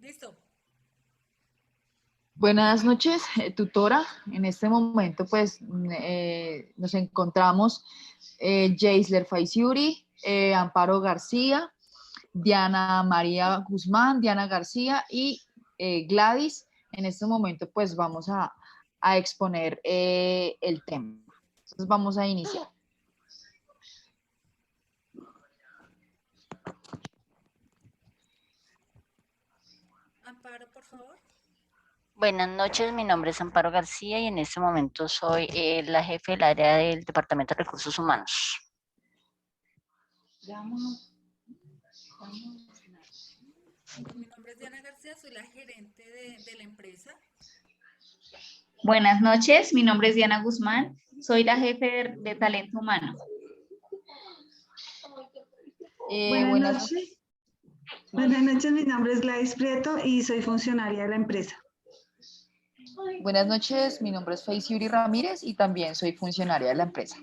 Listo. Buenas noches, tutora. En este momento, pues, nos encontramos Jaisler Faisiuri, Amparo García, Diana María Guzmán, Diana García y Gladys. En este momento, pues, vamos a exponer el tema. Entonces, vamos a iniciar. Amparo, por favor. Buenas noches, mi nombre es Amparo García y en este momento soy la jefe del área del Departamento de Recursos Humanos. Mi nombre es Diana García, soy la gerente de la empresa. Buenas noches, mi nombre es Diana Guzmán, soy la jefe de talento humano. Buenas noches. Buenas noches, mi nombre es Gladys Prieto y soy funcionaria de la empresa. Buenas noches, mi nombre es Faisiuri Ramírez y también soy funcionaria de la empresa.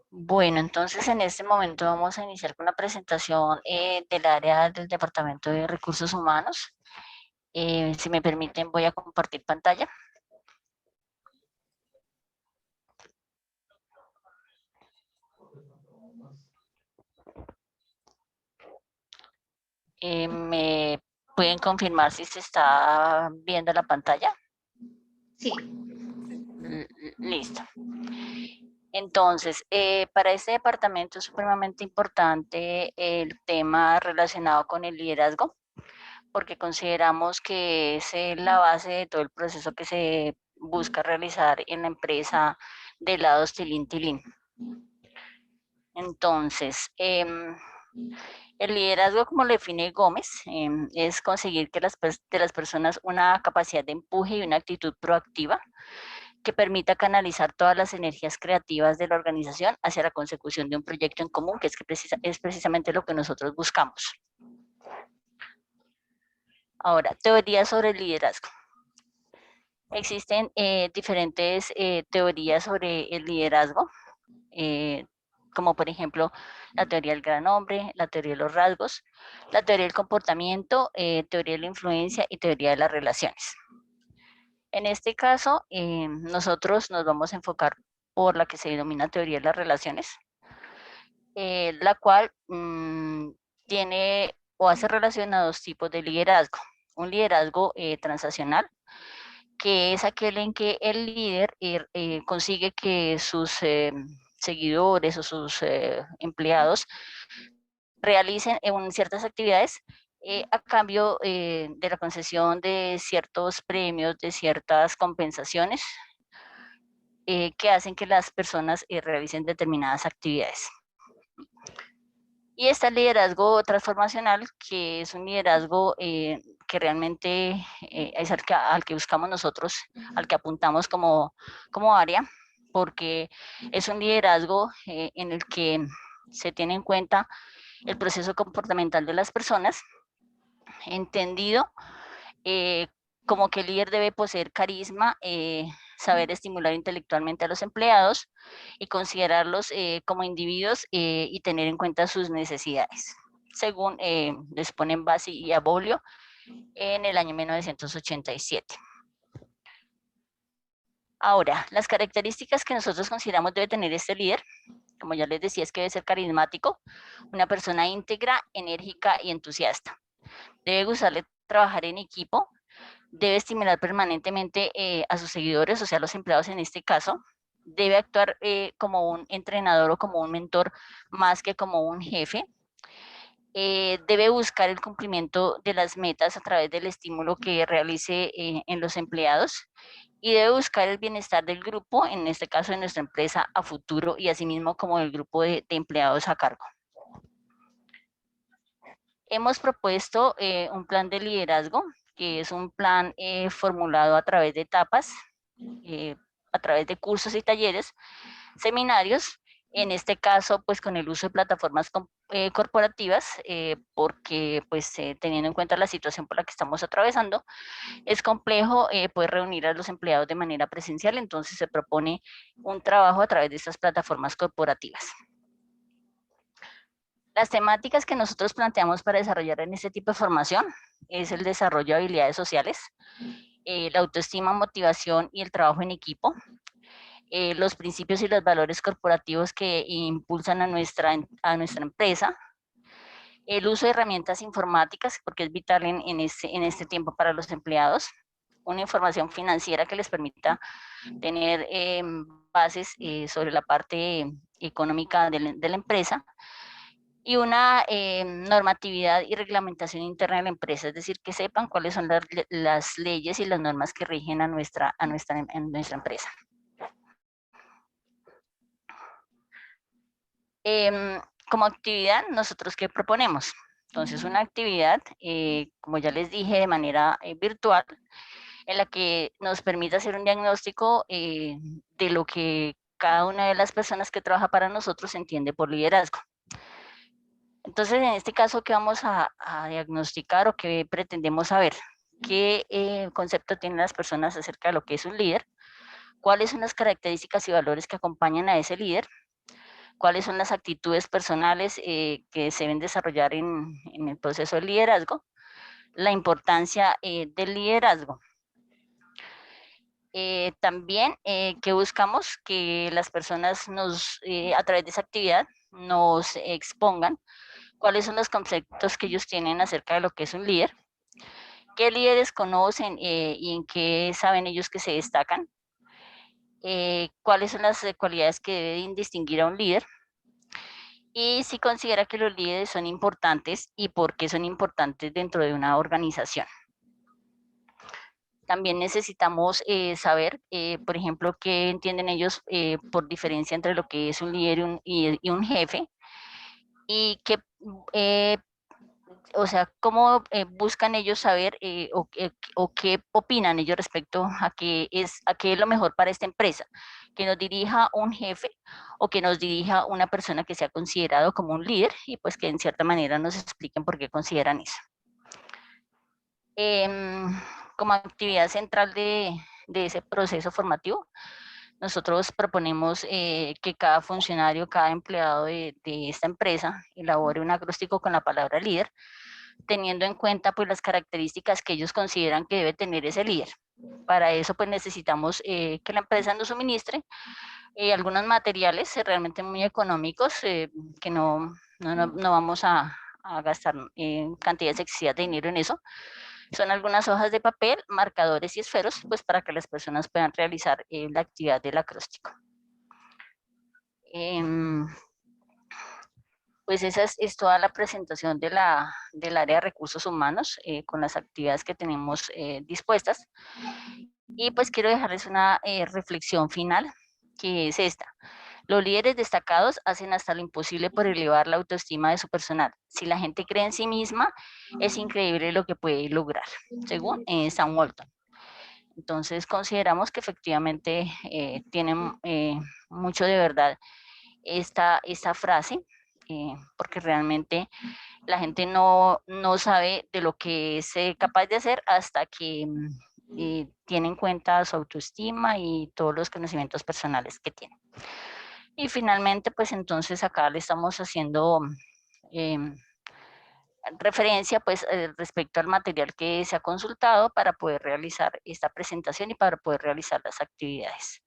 Bueno, entonces en este momento vamos a iniciar con la presentación del área del Departamento de Recursos Humanos. Si me permiten, voy a compartir pantalla. ¿Me pueden confirmar si se está viendo la pantalla? Sí. Listo. Entonces, para este departamento es supremamente importante el tema relacionado con el liderazgo, porque consideramos que es la base de todo el proceso que se busca realizar en la empresa de lados tilín. Entonces, el liderazgo, como lo define Gómez, es conseguir que de las personas una capacidad de empuje y una actitud proactiva que permita canalizar todas las energías creativas de la organización hacia la consecución de un proyecto en común, que es precisamente lo que nosotros buscamos. Ahora, teorías sobre el liderazgo. Existen diferentes teorías sobre el liderazgo, como por ejemplo la teoría del gran hombre, la teoría de los rasgos, la teoría del comportamiento, teoría de la influencia y teoría de las relaciones. En este caso, nosotros nos vamos a enfocar por la que se denomina teoría de las relaciones, la cual tiene o hace relación a dos tipos de liderazgo. Un liderazgo transaccional, que es aquel en que el líder consigue que sus seguidores o sus empleados realicen ciertas actividades a cambio de la concesión de ciertos premios, de ciertas compensaciones que hacen que las personas realicen determinadas actividades. Y está el liderazgo transformacional, que es un liderazgo que realmente es al que buscamos nosotros, al que apuntamos como área, porque es un liderazgo en el que se tiene en cuenta el proceso comportamental de las personas, entendido como que el líder debe poseer carisma, saber estimular intelectualmente a los empleados y considerarlos como individuos y tener en cuenta sus necesidades, según les ponen Bassi y Abolio en el año 1987. Ahora, las características que nosotros consideramos debe tener este líder, como ya les decía, es que debe ser carismático, una persona íntegra, enérgica y entusiasta. Debe gustarle trabajar en equipo, debe estimular permanentemente a sus seguidores, o sea, a los empleados en este caso, debe actuar como un entrenador o como un mentor más que como un jefe, debe buscar el cumplimiento de las metas a través del estímulo que realice en los empleados y debe buscar el bienestar del grupo, en este caso de nuestra empresa, a futuro y asimismo como del grupo de empleados a cargo. Hemos propuesto un plan de liderazgo, que es un plan formulado a través de etapas, a través de cursos y talleres, seminarios, en este caso, pues con el uso de plataformas corporativas, porque pues teniendo en cuenta la situación por la que estamos atravesando, es complejo poder reunir a los empleados de manera presencial, entonces se propone un trabajo a través de estas plataformas corporativas. Las temáticas que nosotros planteamos para desarrollar en este tipo de formación es el desarrollo de habilidades sociales, la autoestima, motivación y el trabajo en equipo, los principios y los valores corporativos que impulsan a nuestra empresa, el uso de herramientas informáticas, porque es vital en este tiempo para los empleados, una información financiera que les permita tener bases sobre la parte económica de la empresa, y una normatividad y reglamentación interna de la empresa, es decir, que sepan cuáles son las leyes y las normas que rigen a nuestra empresa. Como actividad, ¿nosotros qué proponemos? Entonces, una actividad, como ya les dije, de manera virtual, en la que nos permita hacer un diagnóstico de lo que cada una de las personas que trabaja para nosotros entiende por liderazgo. Entonces, en este caso, ¿qué vamos a diagnosticar o qué pretendemos saber? ¿Qué concepto tienen las personas acerca de lo que es un líder? ¿Cuáles son las características y valores que acompañan a ese líder? ¿Cuáles son las actitudes personales que se deben desarrollar en el proceso de liderazgo? La importancia del liderazgo. También que buscamos que las personas a través de esa actividad nos expongan cuáles son los conceptos que ellos tienen acerca de lo que es un líder, qué líderes conocen y en qué saben ellos que se destacan, cuáles son las cualidades que deben distinguir a un líder, y si considera que los líderes son importantes y por qué son importantes dentro de una organización. También necesitamos saber, por ejemplo, qué entienden ellos por diferencia entre lo que es un líder y un jefe, y qué, o sea, cómo buscan ellos saber o qué opinan ellos respecto a qué es lo mejor para esta empresa, que nos dirija un jefe o que nos dirija una persona que sea considerado como un líder, y pues que en cierta manera nos expliquen por qué consideran eso. Como actividad central de ese proceso formativo, nosotros proponemos que cada funcionario, cada empleado de esta empresa elabore un acróstico con la palabra líder, teniendo en cuenta pues las características que ellos consideran que debe tener ese líder. Para eso pues necesitamos que la empresa nos suministre algunos materiales realmente muy económicos, que no vamos a gastar cantidades excesivas de dinero en eso. Son algunas hojas de papel, marcadores y esferos, pues para que las personas puedan realizar la actividad del acróstico. Pues esa es toda la presentación del área de recursos humanos con las actividades que tenemos dispuestas. Y pues quiero dejarles una reflexión final, que es esta. Los líderes destacados hacen hasta lo imposible por elevar la autoestima de su personal. Si la gente cree en sí misma, es increíble lo que puede lograr, según Sam Walton. Entonces consideramos que efectivamente tienen mucho de verdad esta frase, porque realmente la gente no sabe de lo que es capaz de hacer hasta que tiene en cuenta su autoestima y todos los conocimientos personales que tiene. Y finalmente, pues entonces acá le estamos haciendo referencia pues respecto al material que se ha consultado para poder realizar esta presentación y para poder realizar las actividades.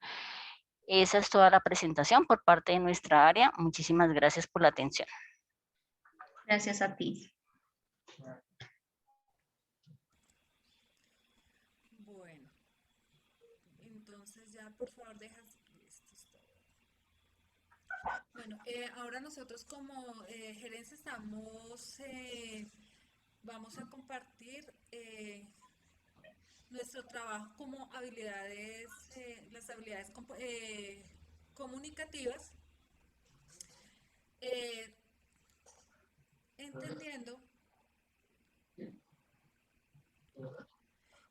Esa es toda la presentación por parte de nuestra área. Muchísimas gracias por la atención. Gracias a ti. Bueno, entonces ya por favor dejas listos todo. Bueno, ahora nosotros como gerencia vamos a compartir nuestro trabajo como habilidades, las habilidades comunicativas,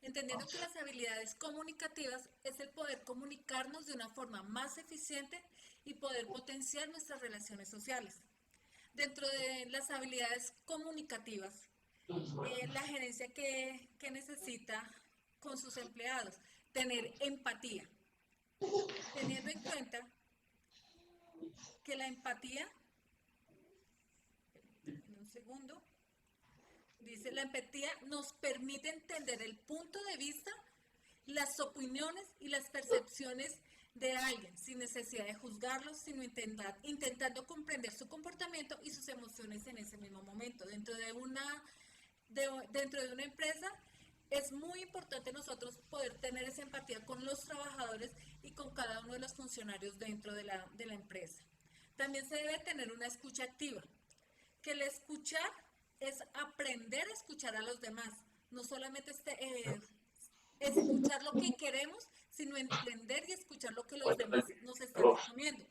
entendiendo que las habilidades comunicativas es el poder comunicarnos de una forma más eficiente y poder potenciar nuestras relaciones sociales. Dentro de las habilidades comunicativas, la gerencia que necesita con sus empleados, tener empatía, teniendo en cuenta que la empatía, en un segundo, dice, la empatía nos permite entender el punto de vista, las opiniones y las percepciones de alguien, sin necesidad de juzgarlos, sino intentando comprender su comportamiento y sus emociones en ese mismo momento. Dentro de una empresa es muy importante nosotros poder tener esa empatía con los trabajadores y con cada uno de los funcionarios dentro de la empresa. También se debe tener una escucha activa, que el escuchar es aprender a escuchar a los demás, no solamente escuchar lo que queremos, sino entender y escuchar lo que los demás nos están exponiendo.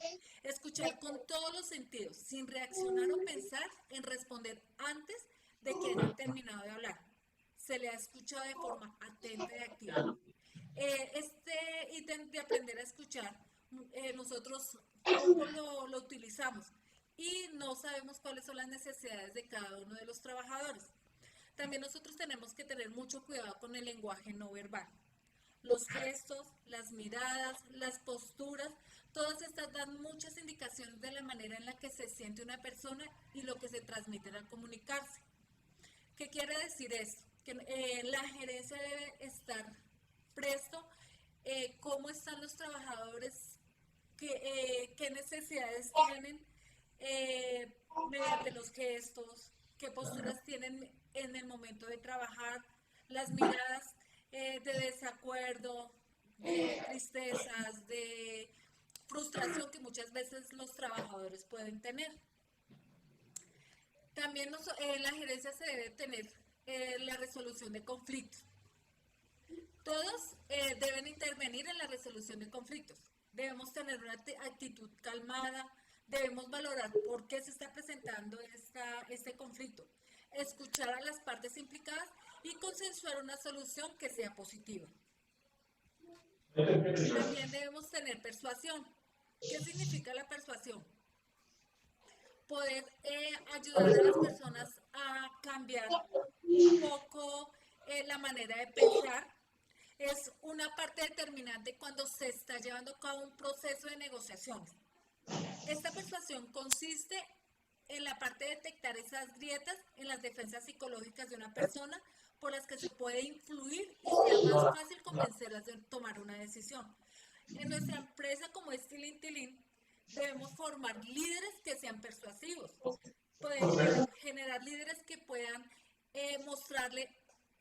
Escuchar con todos los sentidos, sin reaccionar o pensar en responder antes de que hayan terminado de hablar. Se le ha escuchado de forma atenta y activa. Este ítem de aprender a escuchar, nosotros lo utilizamos y no sabemos cuáles son las necesidades de cada uno de los trabajadores. También nosotros tenemos que tener mucho cuidado con el lenguaje no verbal. Los gestos, las miradas, las posturas, todas estas dan muchas indicaciones de la manera en la que se siente una persona y lo que se transmite al comunicarse. ¿Qué quiere decir esto? Que la gerencia debe estar presto, cómo están los trabajadores, qué necesidades tienen mediante los gestos, qué posturas tienen en el momento de trabajar, las miradas de desacuerdo, de tristezas, de frustración que muchas veces los trabajadores pueden tener. También la gerencia se debe tener la resolución de conflictos. Todos deben intervenir en la resolución de conflictos. Debemos tener una actitud calmada, debemos valorar por qué se está presentando este conflicto, escuchar a las partes implicadas y consensuar una solución que sea positiva. También debemos tener persuasión. ¿Qué significa la persuasión? Poder ayudar a las personas a cambiar un poco la manera de pensar. Es una parte determinante cuando se está llevando a cabo un proceso de negociaciones. Esta persuasión consiste en la parte de detectar esas grietas en las defensas psicológicas de una persona por las que se puede influir y sea más fácil convencerlas de tomar una decisión. En nuestra empresa, como es Tilín Tilín, debemos formar líderes que sean persuasivos. Podemos generar líderes que puedan mostrarle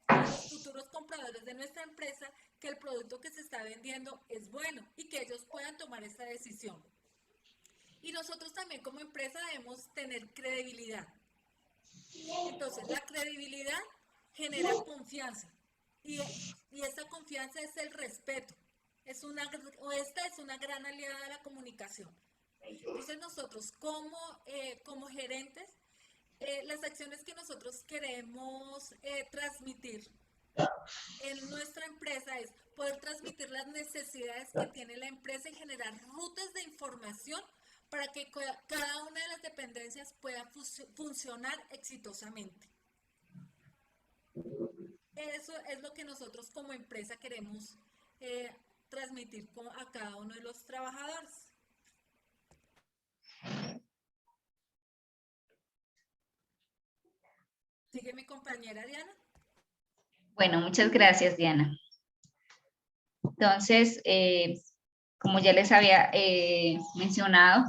a los futuros compradores de nuestra empresa que el producto que se está vendiendo es bueno y que ellos puedan tomar esta decisión. Y nosotros también como empresa debemos tener credibilidad. Entonces, la credibilidad genera confianza y esa confianza es el respeto. Esta es una gran aliada de la comunicación. Entonces, nosotros como gerentes, las acciones que nosotros queremos transmitir en nuestra empresa es poder transmitir las necesidades que tiene la empresa y generar rutas de información para que cada una de las dependencias pueda funcionar exitosamente. Eso es lo que nosotros como empresa queremos transmitir a cada uno de los trabajadores. ¿Sigue mi compañera Diana? Bueno, muchas gracias, Diana. Entonces, como ya les había mencionado,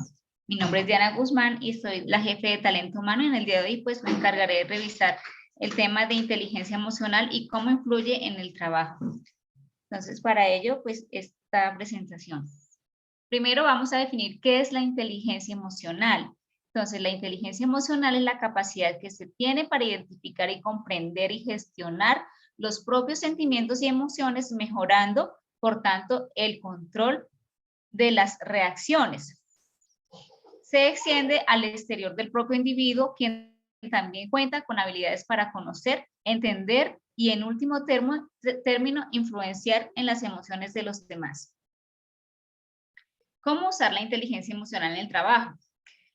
mi nombre es Diana Guzmán y soy la jefe de talento humano. En el día de hoy, pues, me encargaré de revisar el tema de inteligencia emocional y cómo influye en el trabajo. Entonces, para ello, pues, esta presentación. Primero vamos a definir qué es la inteligencia emocional. Entonces, la inteligencia emocional es la capacidad que se tiene para identificar y comprender y gestionar los propios sentimientos y emociones, mejorando, por tanto, el control de las reacciones. Se extiende al exterior del propio individuo, quien también cuenta con habilidades para conocer, entender y, en último término, influenciar en las emociones de los demás. ¿Cómo usar la inteligencia emocional en el trabajo?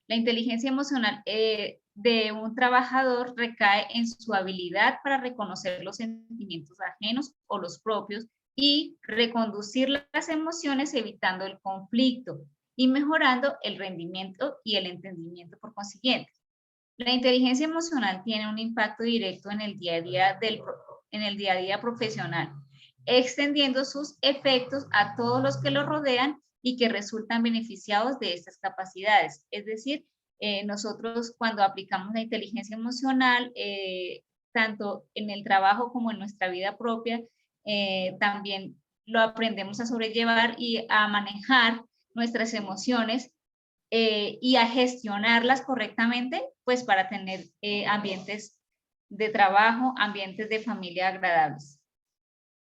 La inteligencia emocional de un trabajador recae en su habilidad para reconocer los sentimientos ajenos o los propios y reconducir las emociones evitando el conflicto y mejorando el rendimiento y el entendimiento por consiguiente. La inteligencia emocional tiene un impacto directo en el día a día profesional, extendiendo sus efectos a todos los que lo rodean y que resultan beneficiados de estas capacidades. Es decir, nosotros cuando aplicamos la inteligencia emocional, tanto en el trabajo como en nuestra vida propia, también lo aprendemos a sobrellevar y a manejar nuestras emociones y a gestionarlas correctamente, pues para tener ambientes de trabajo, ambientes de familia agradables.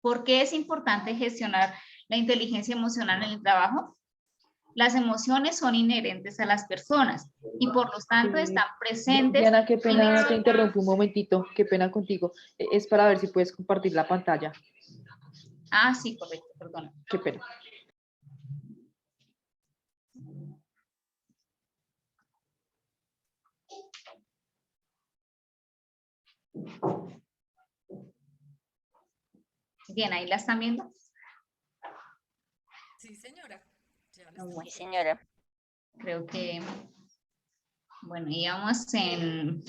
¿Por qué es importante gestionar la inteligencia emocional en el trabajo? Las emociones son inherentes a las personas y por lo tanto están presentes. Diana, qué pena, te interrumpo un momentito, qué pena contigo. Es para ver si puedes compartir la pantalla. Ah, sí, correcto, perdona. Qué pena. Bien, ahí la están viendo. Sí, señora. Muy señora. Creo que, bueno, íbamos en...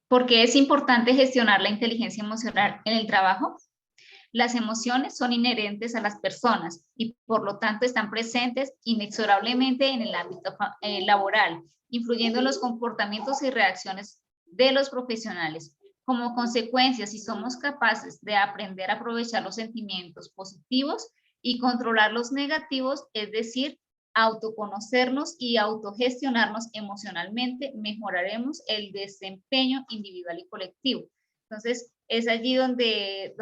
¿Por qué es importante gestionar la inteligencia emocional en el trabajo? Las emociones son inherentes a las personas y por lo tanto están presentes inexorablemente en el ámbito laboral, influyendo en los comportamientos y reacciones de los profesionales. Como consecuencia, si somos capaces de aprender a aprovechar los sentimientos positivos y controlar los negativos, es decir, autoconocernos y autogestionarnos emocionalmente, mejoraremos el desempeño individual y colectivo. Entonces, es allí donde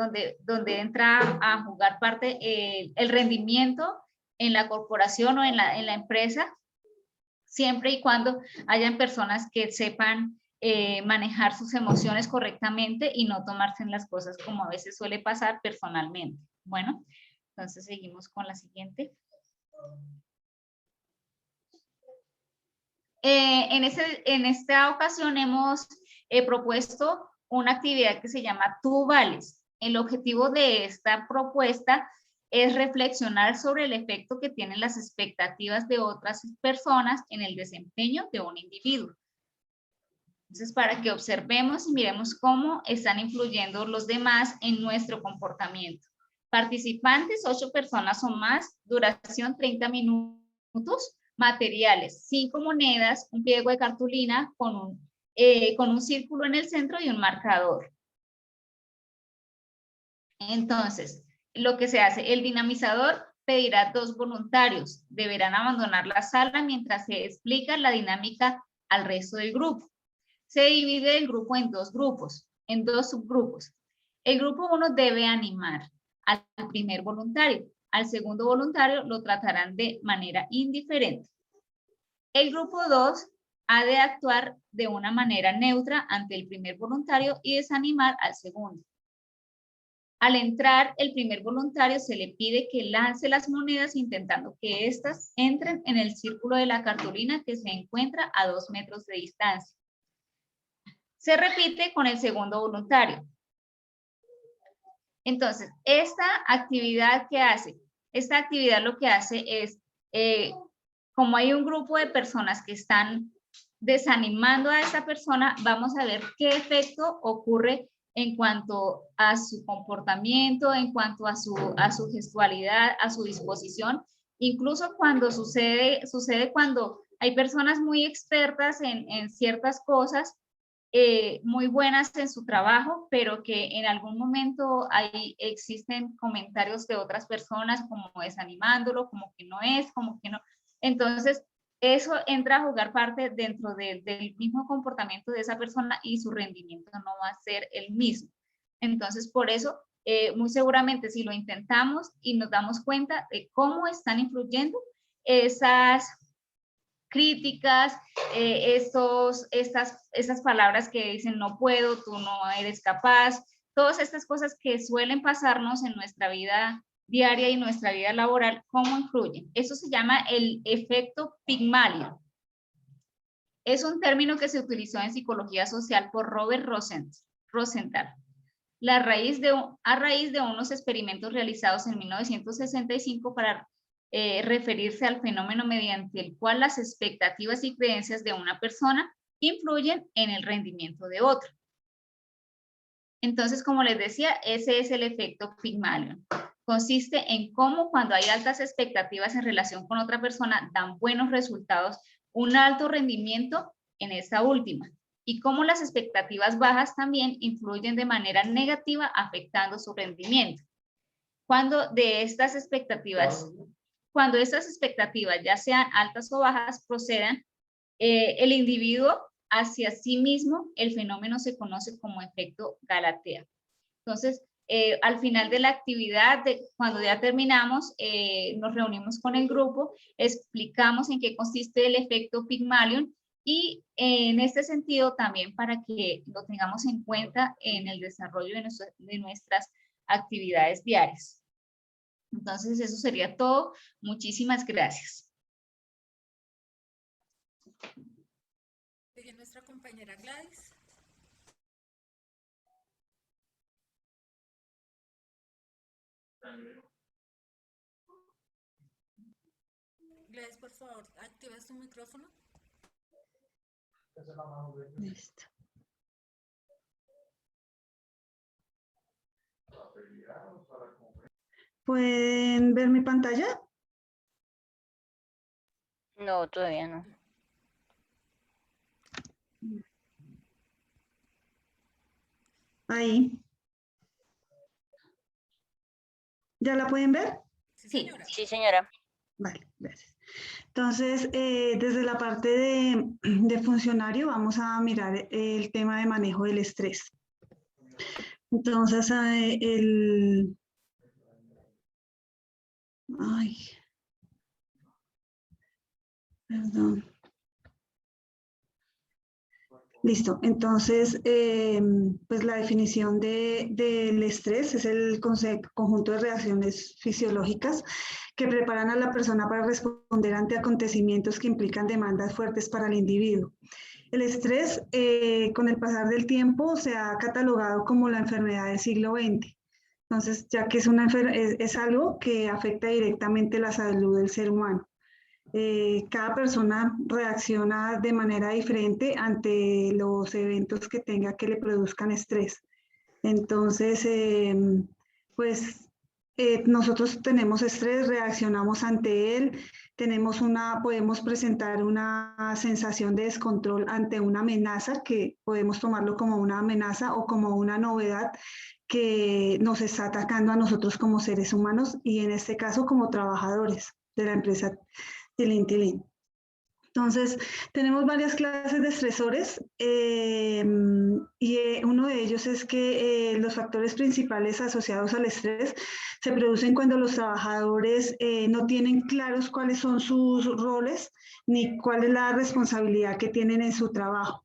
entra a jugar parte el rendimiento en la corporación o en la empresa, siempre y cuando hayan personas que sepan manejar sus emociones correctamente y no tomarse las cosas como a veces suele pasar personalmente. Bueno, entonces seguimos con la siguiente. En esta ocasión hemos propuesto una actividad que se llama Tú Vales. El objetivo de esta propuesta es reflexionar sobre el efecto que tienen las expectativas de otras personas en el desempeño de un individuo. Entonces, para que observemos y miremos cómo están influyendo los demás en nuestro comportamiento. Participantes, 8 personas o más, duración 30 minutos. Materiales, 5 monedas, un pliego de cartulina con un círculo en el centro y un marcador. Entonces, lo que se hace, el dinamizador pedirá 2 voluntarios. Deberán abandonar la sala mientras se explica la dinámica al resto del grupo. Se divide el grupo en 2 grupos, en 2 subgrupos. El grupo 1 debe animar al primer voluntario. Al segundo voluntario lo tratarán de manera indiferente. El grupo 2 ha de actuar de una manera neutra ante el primer voluntario y desanimar al segundo. Al entrar el primer voluntario se le pide que lance las monedas intentando que éstas entren en el círculo de la cartulina que se encuentra a 2 metros de distancia. Se repite con el segundo voluntario. Entonces, esta actividad que hace, esta actividad lo que hace es, como hay un grupo de personas que están desanimando a esa persona, vamos a ver qué efecto ocurre en cuanto a su comportamiento, en cuanto a su gestualidad, a su disposición, incluso cuando sucede cuando hay personas muy expertas en ciertas cosas, muy buenas en su trabajo, pero que en algún momento existen comentarios de otras personas como desanimándolo, como que no es, como que no. Entonces, eso entra a jugar parte dentro del mismo comportamiento de esa persona y su rendimiento no va a ser el mismo. Entonces, por eso, muy seguramente si lo intentamos y nos damos cuenta de cómo están influyendo esas críticas, estas palabras que dicen no puedo, tú no eres capaz, todas estas cosas que suelen pasarnos en nuestra vida diaria y nuestra vida laboral, ¿cómo influyen? Eso se llama el efecto Pygmalion. Es un término que se utilizó en psicología social por Robert Rosenthal. A raíz de unos experimentos realizados en 1965 para referirse al fenómeno mediante el cual las expectativas y creencias de una persona influyen en el rendimiento de otra. Entonces, como les decía, ese es el efecto Pygmalion. Consiste en cómo cuando hay altas expectativas en relación con otra persona dan buenos resultados, un alto rendimiento en esta última, y cómo las expectativas bajas también influyen de manera negativa afectando su rendimiento. Cuando estas expectativas ya sean altas o bajas procedan el individuo hacia sí mismo, el fenómeno se conoce como efecto Galatea. Entonces, al final de la actividad, cuando ya terminamos, nos reunimos con el grupo, explicamos en qué consiste el efecto Pygmalion y en este sentido también para que lo tengamos en cuenta en el desarrollo de nuestras actividades diarias. Entonces, eso sería todo. Muchísimas gracias. Sigue nuestra compañera Gladys. Gladys, por favor, activas tu micrófono. Listo. ¿Pueden ver mi pantalla? No, todavía no. Ahí. ¿Ya la pueden ver? Sí, señora. Sí, señora. Vale, gracias. Entonces, desde la parte de funcionario vamos a mirar el tema de manejo del estrés. Entonces, perdón. Listo, entonces, pues la definición del estrés es el conjunto de reacciones fisiológicas que preparan a la persona para responder ante acontecimientos que implican demandas fuertes para el individuo. El estrés, con el pasar del tiempo, se ha catalogado como la enfermedad del siglo XX. Entonces, ya que es algo que afecta directamente la salud del ser humano. Cada persona reacciona de manera diferente ante los eventos que tenga que le produzcan estrés. Entonces, pues nosotros tenemos estrés, reaccionamos ante él, podemos presentar una sensación de descontrol ante una amenaza, que podemos tomarlo como una amenaza o como una novedad que nos está atacando a nosotros como seres humanos y en este caso como trabajadores de la empresa Tilín. Entonces, tenemos varias clases de estresores y uno de ellos es que los factores principales asociados al estrés se producen cuando los trabajadores no tienen claros cuáles son sus roles ni cuál es la responsabilidad que tienen en su trabajo.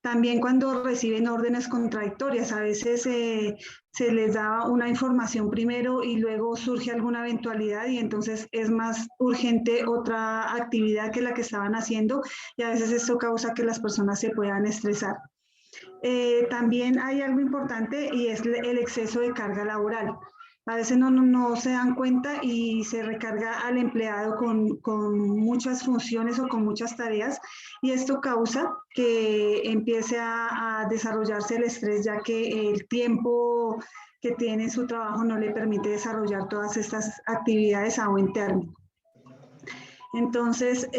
También cuando reciben órdenes contradictorias, a veces se les da una información primero y luego surge alguna eventualidad y entonces es más urgente otra actividad que la que estaban haciendo y a veces esto causa que las personas se puedan estresar. También hay algo importante y es el exceso de carga laboral. A veces no se dan cuenta y se recarga al empleado con muchas funciones o con muchas tareas y esto causa que empiece a desarrollarse el estrés, ya que el tiempo que tiene en su trabajo no le permite desarrollar todas estas actividades a buen término. Entonces,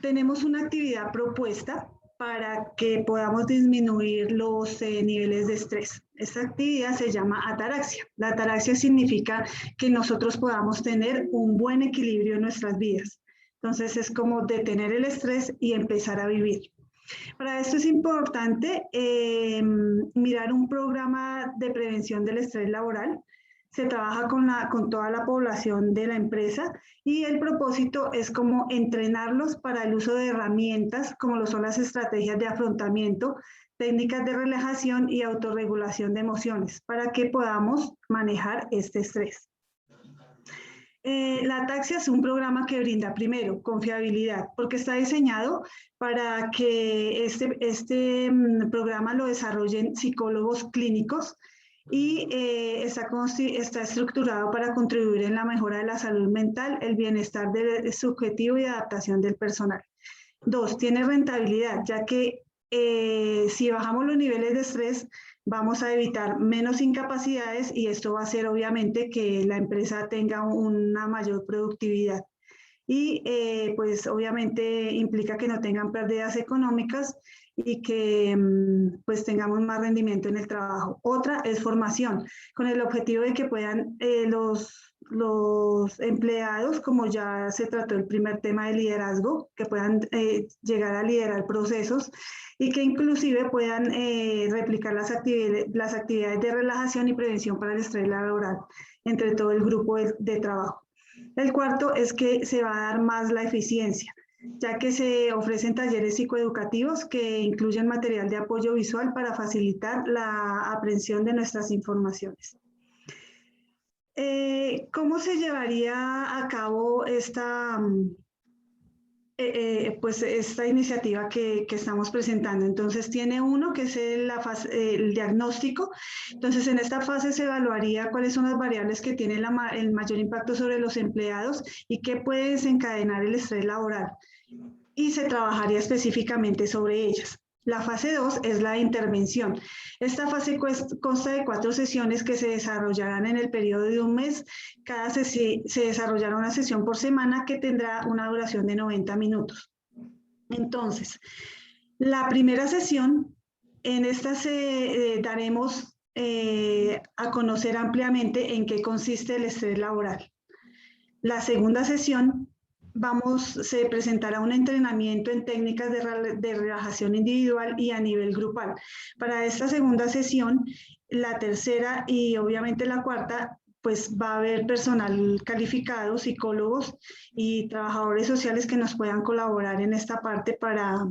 tenemos una actividad propuesta para que podamos disminuir los niveles de estrés. Esta actividad se llama ataraxia. La ataraxia significa que nosotros podamos tener un buen equilibrio en nuestras vidas. Entonces es como detener el estrés y empezar a vivir. Para esto es importante mirar un programa de prevención del estrés laboral. Se trabaja con toda la población de la empresa y el propósito es como entrenarlos para el uso de herramientas como lo son las estrategias de afrontamiento técnicas de relajación y autorregulación de emociones para que podamos manejar este estrés. La Ataxia es un programa que brinda, primero, confiabilidad, porque está diseñado para que este programa lo desarrollen psicólogos clínicos y está estructurado para contribuir en la mejora de la salud mental, el bienestar subjetivo y adaptación del personal. 2, tiene rentabilidad, ya que si bajamos los niveles de estrés, vamos a evitar menos incapacidades y esto va a hacer obviamente que la empresa tenga una mayor productividad. Y pues obviamente implica que no tengan pérdidas económicas y que pues tengamos más rendimiento en el trabajo. Otra es formación, con el objetivo de que puedan los empleados, como ya se trató el primer tema de liderazgo, que puedan llegar a liderar procesos y que inclusive puedan replicar las actividades de relajación y prevención para el estrés laboral entre todo el grupo de trabajo. El cuarto es que se va a dar más la eficiencia, ya que se ofrecen talleres psicoeducativos que incluyen material de apoyo visual para facilitar la aprehensión de nuestras informaciones. ¿Cómo se llevaría a cabo esta iniciativa que estamos presentando? Entonces tiene uno que es el diagnóstico. Entonces en esta fase se evaluaría cuáles son las variables que tienen el mayor impacto sobre los empleados y qué puede desencadenar el estrés laboral. Y se trabajaría específicamente sobre ellas. La fase 2 es la intervención. Esta fase consta de 4 sesiones que se desarrollarán en el periodo de un mes. Se desarrollará una sesión por semana que tendrá una duración de 90 minutos. Entonces, la primera sesión, en esta daremos a conocer ampliamente en qué consiste el estrés laboral. La segunda sesión se presentará un entrenamiento en técnicas de relajación individual y a nivel grupal. Para esta segunda sesión, la tercera y obviamente la cuarta, pues va a haber personal calificado, psicólogos y trabajadores sociales que nos puedan colaborar en esta parte para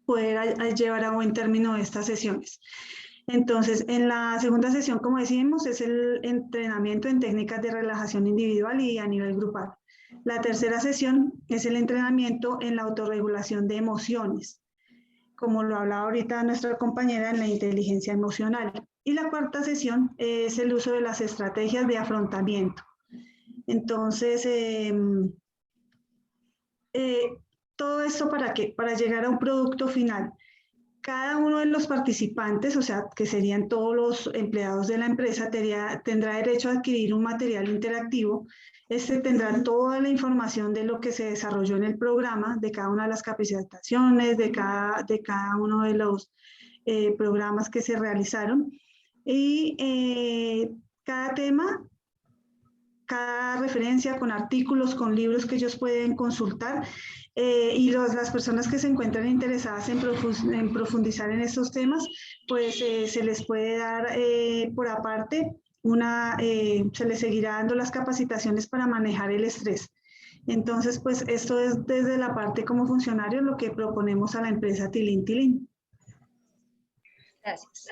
poder llevar a buen término estas sesiones. Entonces, en la segunda sesión, como decimos, es el entrenamiento en técnicas de relajación individual y a nivel grupal. La tercera sesión es el entrenamiento en la autorregulación de emociones, como lo hablaba ahorita nuestra compañera, en la inteligencia emocional. Y la cuarta sesión es el uso de las estrategias de afrontamiento. Entonces, todo esto ¿para qué? Para llegar a un producto final. Cada uno de los participantes, o sea, que serían todos los empleados de la empresa, tendrá derecho a adquirir un material interactivo. Este tendrá toda la información de lo que se desarrolló en el programa, de cada una de las capacitaciones, de cada uno de los programas que se realizaron. Y cada tema, cada referencia con artículos, con libros que ellos pueden consultar, y las personas que se encuentran interesadas en profundizar en estos temas, pues se les puede dar por aparte se les seguirá dando las capacitaciones para manejar el estrés. Entonces, pues esto es desde la parte como funcionarios lo que proponemos a la empresa Tilín Tilín. Gracias.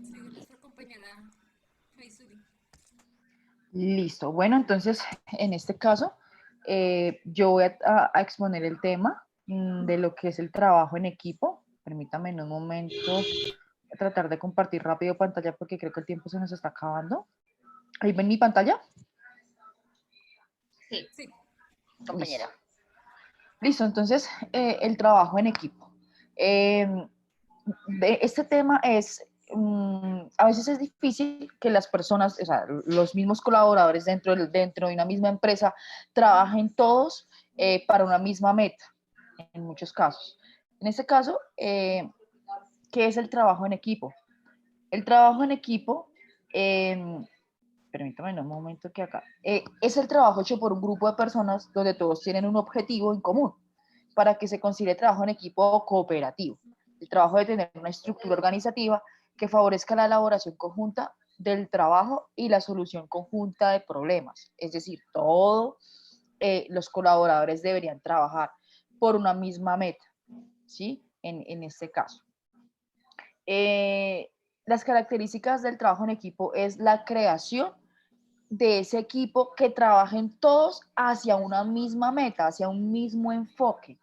Sigue nuestra compañera Faisuri. Listo. Bueno, entonces, en este caso, yo voy a exponer el tema de lo que es el trabajo en equipo. Permítame en un momento tratar de compartir rápido pantalla porque creo que el tiempo se nos está acabando. ¿Ahí ven mi pantalla? Sí, Sí. Compañera. Listo, entonces, el trabajo en equipo. Este tema es, a veces es difícil que las personas, o sea, los mismos colaboradores dentro de una misma empresa trabajen todos para una misma meta, en muchos casos. En este caso, ¿qué es el trabajo en equipo? El trabajo en equipo, permítame un momento que acá, es el trabajo hecho por un grupo de personas donde todos tienen un objetivo en común para que se considere trabajo en equipo cooperativo. El trabajo de tener una estructura organizativa que favorezca la elaboración conjunta del trabajo y la solución conjunta de problemas. Es decir, todos los colaboradores deberían trabajar por una misma meta, ¿sí? en este caso. Las características del trabajo en equipo es la creación de ese equipo que trabajen todos hacia una misma meta, hacia un mismo enfoque,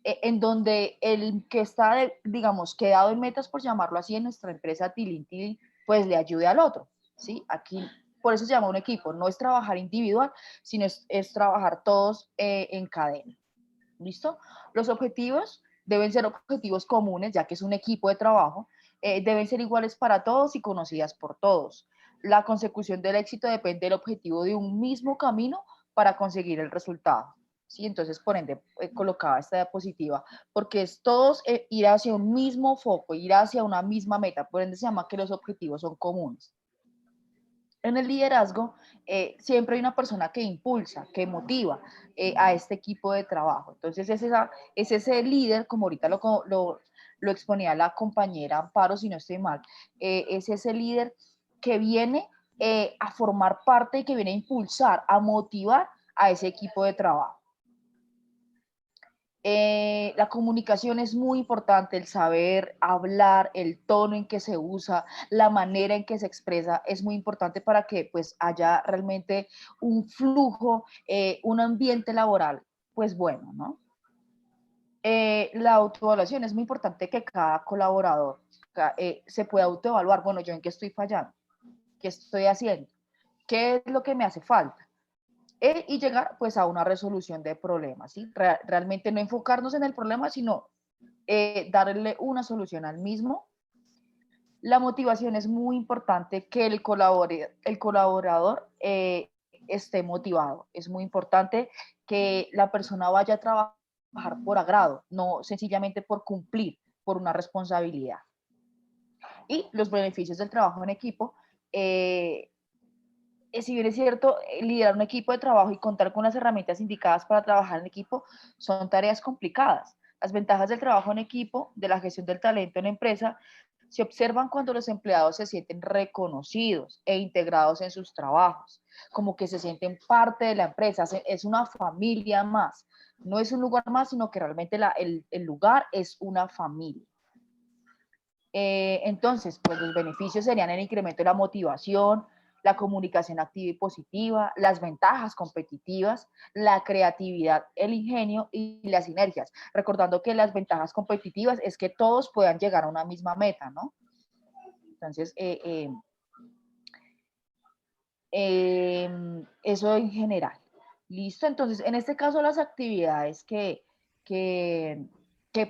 en donde el que está, digamos, quedado en metas, por llamarlo así, en nuestra empresa Tilín Tilín, pues le ayude al otro, ¿sí? Aquí, por eso se llama un equipo, no es trabajar individual, sino es trabajar todos en cadena, ¿listo? Los objetivos deben ser objetivos comunes, ya que es un equipo de trabajo, deben ser iguales para todos y conocidas por todos. La consecución del éxito depende del objetivo de un mismo camino para conseguir el resultado. ¿Sí? Entonces, por ende, colocaba esta diapositiva, porque es todos ir hacia un mismo foco, ir hacia una misma meta, por ende se llama que los objetivos son comunes. En el liderazgo, siempre hay una persona que impulsa, que motiva a este equipo de trabajo. Entonces, es ese líder, como ahorita lo exponía la compañera Amparo, si no estoy mal, es ese líder que viene a formar parte y que viene a impulsar, a motivar a ese equipo de trabajo. La comunicación es muy importante, el saber hablar, el tono en que se usa, la manera en que se expresa es muy importante para que pues haya realmente un flujo, un ambiente laboral pues bueno, ¿no? La autoevaluación es muy importante que cada colaborador se pueda autoevaluar, bueno, yo en qué estoy fallando, qué estoy haciendo, qué es lo que me hace falta. Y llegar pues a una resolución de problemas, ¿sí? Realmente no enfocarnos en el problema, sino darle una solución al mismo. La motivación es muy importante que el colaborador esté motivado. Es muy importante que la persona vaya a trabajar por agrado, no sencillamente por cumplir, por una responsabilidad. Y los beneficios del trabajo en equipo, si bien es cierto, liderar un equipo de trabajo y contar con las herramientas indicadas para trabajar en equipo son tareas complicadas. Las ventajas del trabajo en equipo, de la gestión del talento en la empresa, se observan cuando los empleados se sienten reconocidos e integrados en sus trabajos, como que se sienten parte de la empresa, es una familia más. No es un lugar más, sino que realmente el lugar es una familia. Entonces, pues los beneficios serían el incremento de la motivación, la comunicación activa y positiva, las ventajas competitivas, la creatividad, el ingenio y las sinergias. Recordando que las ventajas competitivas es que todos puedan llegar a una misma meta, ¿no? Entonces, eso en general. ¿Listo? Entonces, en este caso, las actividades que, que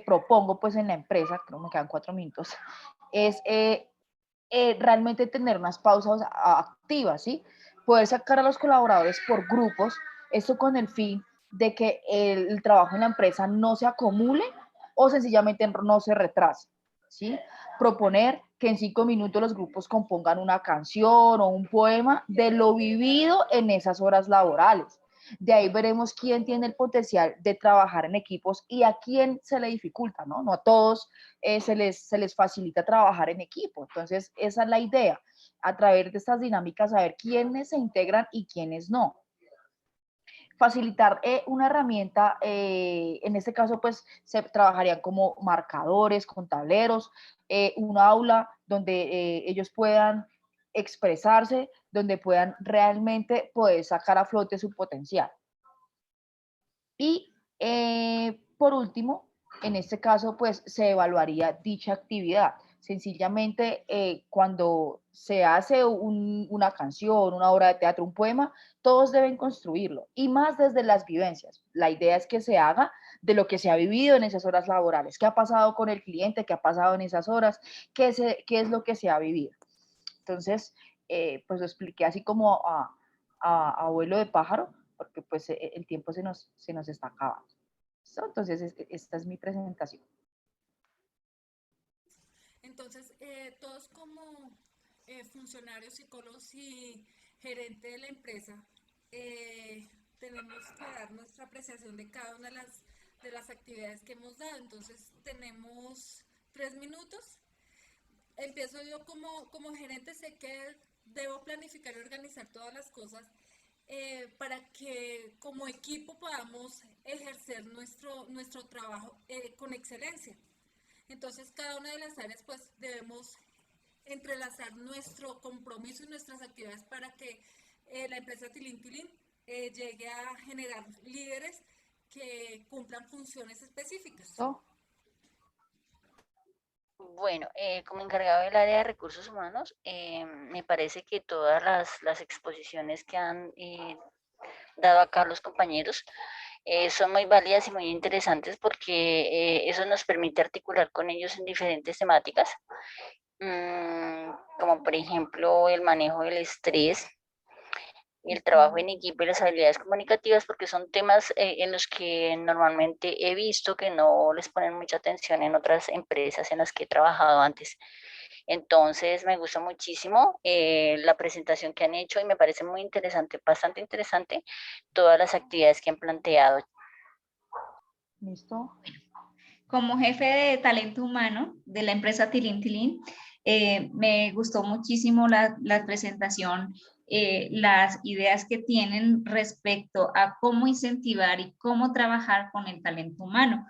propongo pues en la empresa, creo que me quedan 4 minutos, es realmente tener unas pausas activas, ¿sí? Poder sacar a los colaboradores por grupos, esto con el fin de que el trabajo en la empresa no se acumule o sencillamente no se retrase, ¿sí? Proponer que en 5 minutos los grupos compongan una canción o un poema de lo vivido en esas horas laborales. De ahí veremos quién tiene el potencial de trabajar en equipos y a quién se le dificulta, ¿no? No a todos se les facilita trabajar en equipo. Entonces, esa es la idea, a través de estas dinámicas, saber quiénes se integran y quiénes no. Facilitar una herramienta, en este caso, pues se trabajarían como marcadores, con tableros, un aula donde ellos puedan expresarse, donde puedan realmente poder sacar a flote su potencial. Y por último, en este caso, pues se evaluaría dicha actividad. Sencillamente, cuando se hace una canción, una obra de teatro, un poema, todos deben construirlo y más desde las vivencias. La idea es que se haga de lo que se ha vivido en esas horas laborales, qué ha pasado con el cliente, qué ha pasado en esas horas, qué es lo que se ha vivido. Entonces, pues lo expliqué así como a vuelo de pájaro, porque pues el tiempo se nos está acabando. ¿Listo? Entonces, esta es mi presentación. Entonces, todos como funcionarios, psicólogos y gerente de la empresa, tenemos que dar nuestra apreciación de cada una de las actividades que hemos dado. Entonces, tenemos 3 minutos. Empiezo yo como gerente, sé que debo planificar y organizar todas las cosas para que como equipo podamos ejercer nuestro trabajo con excelencia. Entonces, cada una de las áreas, pues, debemos entrelazar nuestro compromiso y nuestras actividades para que la empresa Tilín Tilín llegue a generar líderes que cumplan funciones específicas. ¿Listo? Bueno, como encargado del área de recursos humanos, me parece que todas las exposiciones que han dado acá los compañeros son muy válidas y muy interesantes porque eso nos permite articular con ellos en diferentes temáticas, como por ejemplo el manejo del estrés, el trabajo en equipo y las habilidades comunicativas, porque son temas en los que normalmente he visto que no les ponen mucha atención en otras empresas en las que he trabajado antes. Entonces me gusta muchísimo la presentación que han hecho y me parece muy interesante, bastante interesante, todas las actividades que han planteado. ¿Listo? Como jefe de talento humano de la empresa Tilín Tilín, me gustó muchísimo la presentación, las ideas que tienen respecto a cómo incentivar y cómo trabajar con el talento humano.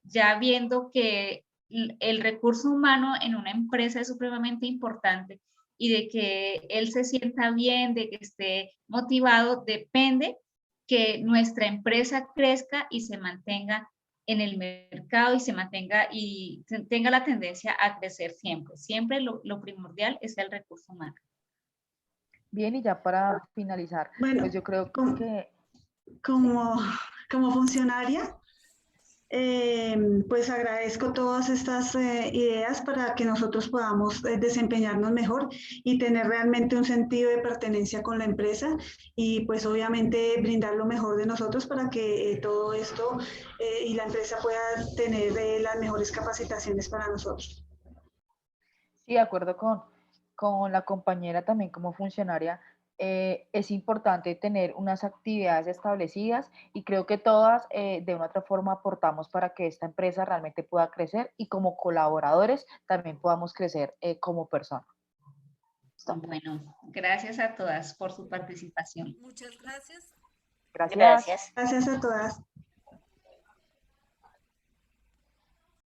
Ya viendo que el recurso humano en una empresa es supremamente importante y de que él se sienta bien, de que esté motivado, depende que nuestra empresa crezca y se mantenga en el mercado y se mantenga y tenga la tendencia a crecer siempre. Siempre lo primordial es el recurso humano. Bien, y ya para finalizar, Bueno, pues yo creo que como funcionaria, pues agradezco todas estas ideas para que nosotros podamos desempeñarnos mejor y tener realmente un sentido de pertenencia con la empresa y pues obviamente brindar lo mejor de nosotros para que todo esto y la empresa pueda tener las mejores capacitaciones para nosotros. sí, de acuerdo con la compañera también como funcionaria, es importante tener unas actividades establecidas y creo que todas de una u otra forma aportamos para que esta empresa realmente pueda crecer y como colaboradores también podamos crecer como personas. Bueno, gracias a todas por su participación. Muchas gracias. Gracias. Gracias. Gracias a todas.